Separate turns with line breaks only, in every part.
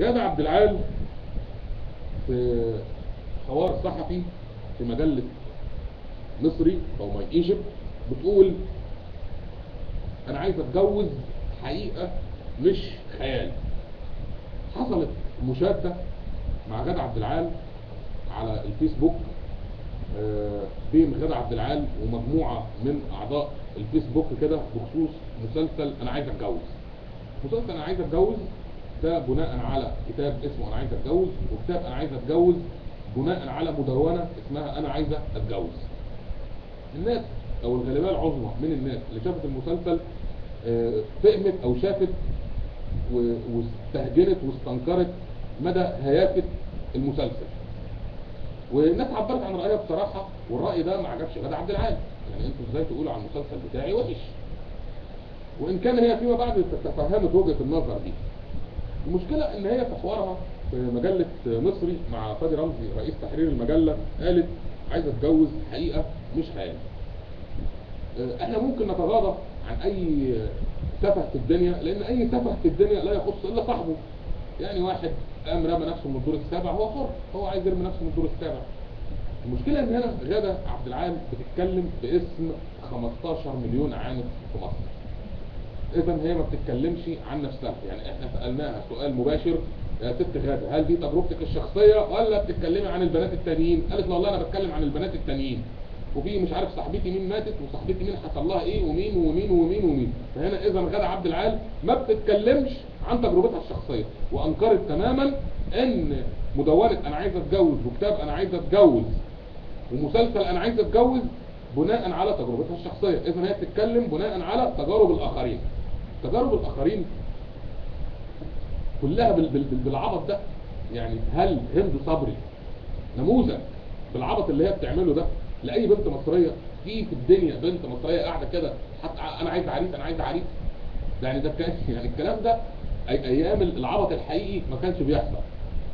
غادة عبد العال في حوار صحفي في مجلة مصري او ماي ايجيبت بتقول انا عايز اتجوز حقيقة مش خيال. حصلت مشادة مع غادة عبد العال على الفيسبوك بين غادة عبد العال ومجموعة من اعضاء الفيسبوك كده بخصوص مسلسل انا عايز اتجوز. مسلسل انا عايز اتجوز ده بناء على كتاب اسمه انا عايز اتجوز، وكتاب انا عايز اتجوز بناء على مدونة اسمها انا عايزة اتجوز. الناس او الغالبية العظمى من الناس اللي شافت المسلسل فهمت او شافت واستهجنت واستنكرت مدى هيافة المسلسل، والناس عبرت عن رأيها بصراحة، والرأي ده ما عجبش غادة عبد العال. يعني انتوا ازاي تقولوا عن المسلسل بتاعي وحش؟ وان كان هي فيما بعد تفهمت وجهة النظر دي. المشكلة ان هي في حوارها في مجلة مصري مع فادي رمزي رئيس تحرير المجلة قالت عايزة اتجوز حقيقة مش خيال. احنا ممكن نتغاضى عن اي سفه في الدنيا، لان اي سفه في الدنيا لا يخص الا صاحبه. يعني واحد قام رمى نفسه من الدور السابع، هو حر، هو عايز يرمي نفسه من الدور السابع. المشكلة ان هنا غادة عبد العال بتتكلم باسم 15 مليون عانس في مصر. اذا هي ما بتتكلمش عن نفسها. يعني احنا سألناها سؤال مباشر، يا ست غادة هل دي تجربتك الشخصية ولا بتتكلمي عن البنات التانيين؟ قالت له والله انا بتكلم عن البنات التانيين، وفي مش عارف صاحبتي مين ماتت وصاحبتي مين حصل لها ايه ومين ومين ومين ومين. فهنا اذا غادة عبد العال ما بتتكلمش عن تجربتها الشخصية، وانكرت تماما ان مدونة انا عايز اتجوز وكتاب انا عايز اتجوز ومسلسل انا عايز اتجوز بناء على تجربتها الشخصية. اذا هي بتتكلم بناء على تجارب الاخرين. تجارب الاخرين كلها بالعبط ده. يعني هل هند صبري نموذج بالعبط اللي هي بتعمله ده لاي بنت مصريه؟ في الدنيا بنت مصريه قاعده كده حتى انا عايز عريس انا عايز عريس؟ يعني ده كان يعني الكلام ده ايام العبط الحقيقي ما كانش بيحصل.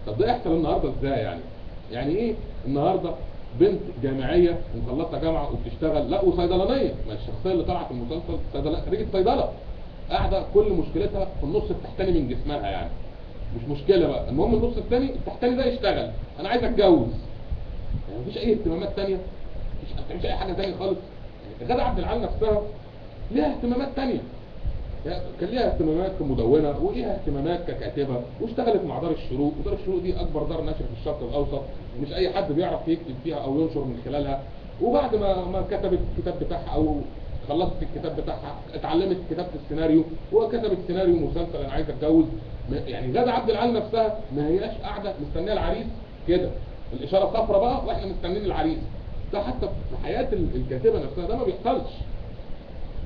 طب ده يحصل النهارده ازاي؟ يعني ايه النهارده بنت جامعيه ومخلصه جامعه وبتشتغل، لا وصيدلانيه، ما الشخصيه اللي طالعه في المسلسل صيدله خريجه صيدله، قاعده كل مشكلتها في النص التحتاني من جسمها. يعني مش مشكله بقى، المهم النص الثاني التحتاني ده يشتغل. انا عايز اتجوز، يعني مفيش اي اهتمامات ثانيه، مفيش اي حاجه ثانيه خالص. يعني غادة عبد العال نفسها ليها اهتمامات ثانيه، يعني كان ليها اهتمامات كمدونه وليها اهتمامات ككاتبه، واشتغلت مع دار الشروق، ودار الشروق دي اكبر دار نشر في الشرق الاوسط، ومش اي حد بيعرف يكتب فيها او ينشر من خلالها. وبعد ما كتبت الكتاب بتاعها او خلصت الكتاب بتاعها اتعلمت كتابة السيناريو وكتبت سيناريو مسلسل انا عايز اتجوز. يعني غادة عبد العال نفسها ما هياش قاعده مستنيه العريس كده، الاشاره صفرة بقى واحنا مستنيين العريس. ده حتى في حياه الكاتبه نفسها ده ما بيحصلش.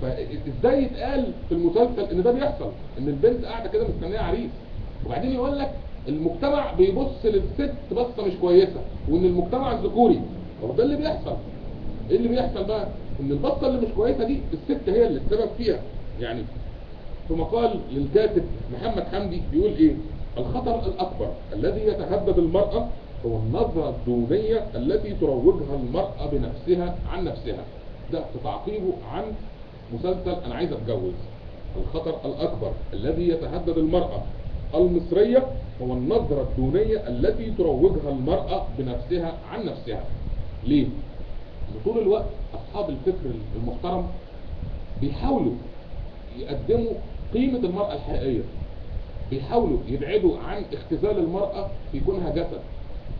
فازاي يتقال في المسلسل ان ده بيحصل، ان البنت قاعده كده مستنيه عريس؟ وبعدين يقول لك المجتمع بيبص للست بصه مش كويسه، وان المجتمع الذكوري. هو ده اللي بيحصل. ايه اللي بيحصل بقى؟ ان البصه اللي مش كويسه دي الست هي اللي السبب فيها. يعني في مقال للكاتب محمد حمدي بيقول ايه؟ الخطر الاكبر الذي يتهدد المرأة هو النظرة الدونية التي تروجها المرأة بنفسها عن نفسها. ده في تعقيبه عن مسلسل انا عايز اتجوز. الخطر الاكبر الذي يتهدد المرأة المصرية هو النظرة الدونية التي تروجها المرأة بنفسها عن نفسها. ليه؟ طول الوقت اصحاب الفكر المحترم بيحاولوا يقدموا قيمة المرأة الحقيقية، بيحاولوا يبعدوا عن اختزال المرأة في كونها جسد،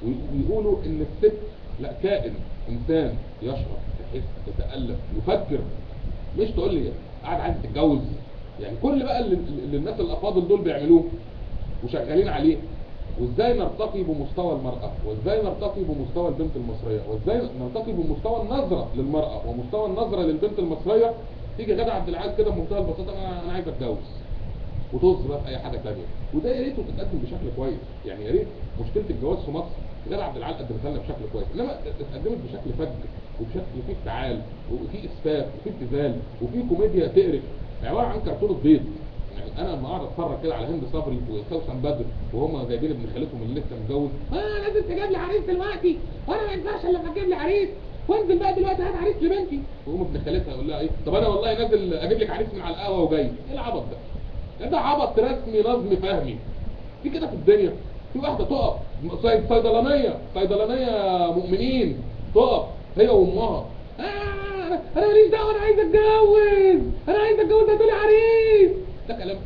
ويقولوا ان الست لا كائن انسان يشعر يحس يتألف يفكر. مش تقول لي قاعد عايز تتجوز. يعني كل بقى اللي الناس الافاضل دول بيعملوه وشغالين عليه، وازاي نرتقي بمستوى المرأة، وازاي نرتقي بمستوى البنت المصرية، وازاي نرتقي بمستوى النظرة للمرأة ومستوى النظرة للبنت المصرية. تيجي غادة عبد العال كده بمنتهى البساطة انا عايز اتجوز، وطز بقى في اي حاجة تانية. وده يا ريته تتقدم بشكل كويس. يعني يا ريت مشكلة الجواز في مصر غادة عبد العال قدمتها لنا بشكل كويس، انما اتقدمت بشكل فج وبشكل فيه افتعال وفيه اسفاف وفيه ابتذال وفيه كوميديا تقرف، عبارة عن كرتونة بيض. يعني انا لما اقعد اتفرج كده على هند صبري وسوسن بدر وهم جايبين ابن خالتهم اللي لسه متجوز، لازم تجيب لي عريس دلوقتي، وانا ما ينفعش الا لما تجيب لي عريس، وانزل بقى دلوقتي هات عريس لبنتي. وهم ابن خالتها يقول لها ايه؟ طب انا والله نازل اجيب لك عريس من على القهوه وجاي. ايه العبط ده؟ ده عبط رسمي نظم فهمي. في كده في الدنيا. في واحده تقف صيدلانيه مؤمنين، تقف هي وامها، انا ماليش دعوه، انا عايز اتجوز، انا عايز اتجوز، هاتولي عريس. ده كلام؟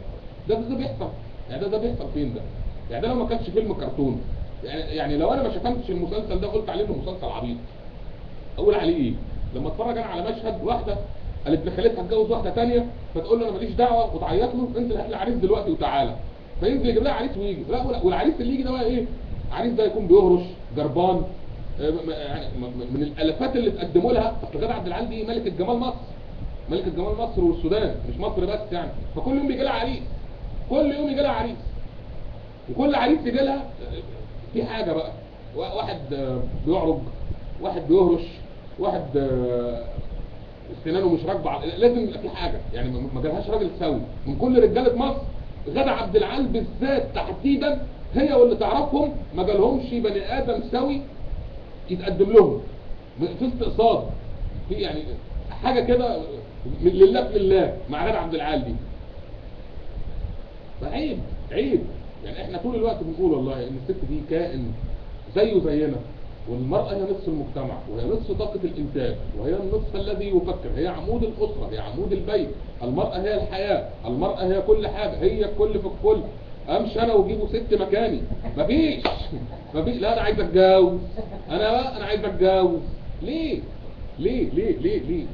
ده بيحصل يعني؟ ده بيحصل فين ده؟ يعني ده لو ما كانش فيلم كرتون، يعني لو انا ما شتمتش المسلسل ده قلت عليه انه مسلسل عبيط، اقول عليه ايه؟ لما اتفرج انا على مشهد واحده قالت ابن خالتها هتجوز واحده ثانيه، فتقول له انا ماليش دعوه وتعيط له، انزل هات لي عريس دلوقتي وتعالى، فينزل يجيب لها عريس ويجي، لا والعريس اللي يجي ده بقى ايه؟ عريس ده يكون بيهرش جربان، يعني من الالافات اللي تقدموا لها. اصل غادة عبد العال دي ملكه جمال مصر، ملكه جمال مصر والسودان، مش مصر بس يعني. فكل يوم بيجي لها عريس، كل يوم يجي لها عريس، وكل عريس يجي لها في حاجه بقى، واحد بيعرج، واحد بيهرش، واحد سنانه مش راكبه، لازم يبقى في حاجه يعني. ما جالهاش راجل سوي من كل رجاله مصر. غادة عبد العال بالذات تحديدا هي واللي تعرفهم ما جالهمش بني ادم سوي يتقدم لهم في استقصاد، في يعني حاجه كده لله في لله مع غادة عبد العال دي. فعيب، عيب يعني. احنا طول الوقت بنقول والله ان الست دي كائن زيه زينا، والمرأة هي نصف المجتمع، وهي نصف طاقة الإنتاج، وهي النصف الذي يفكر، هي عمود الأسرة، هي عمود البيت. المرأة هي الحياة، المرأة هي كل حاجة، هي الكل في الكل. أمشي أنا وأجيبه ست مكاني؟ مفيش. لا أنا عايز أتجوز، أنا عايز أتجوز. ليه؟ ليه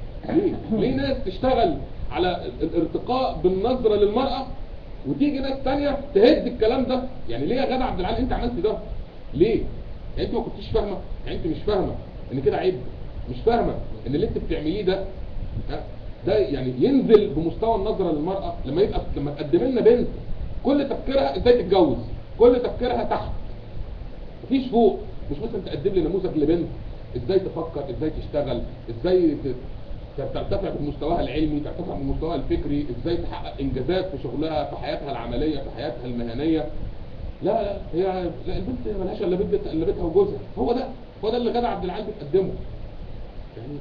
ناس تشتغل على الارتقاء بالنظرة للمرأة، وتيجي ناس تانية تهد الكلام ده؟ يعني ليه يا غادة عبد العال انت عملت ده؟ ليه؟ يعني انت ما كنتيش فاهمه؟ يعني انت مش فاهمه ان كده عيب؟ مش فاهمه ان اللي انت بتعمليه ده ده يعني ينزل بمستوى النظره للمراه؟ لما تقدم لنا بنت كل تفكيرها ازاي تتجوز، كل تفكيرها تحت، مفيش فوق. مش مثلا تقدم لي نموذج لبنت ازاي تفكر، ازاي تشتغل، ازاي ترتفع بمستواها العلمي، ترتفع بمستواها الفكري، ازاي تحقق انجازات في شغلها، في حياتها العمليه، في حياتها المهنيه. لا البنت ملهاش الا بيتها وجوزها. هو ده اللي غادة عبد العال بتقدمه. يعني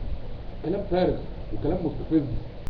كلام فارغ وكلام مستفز.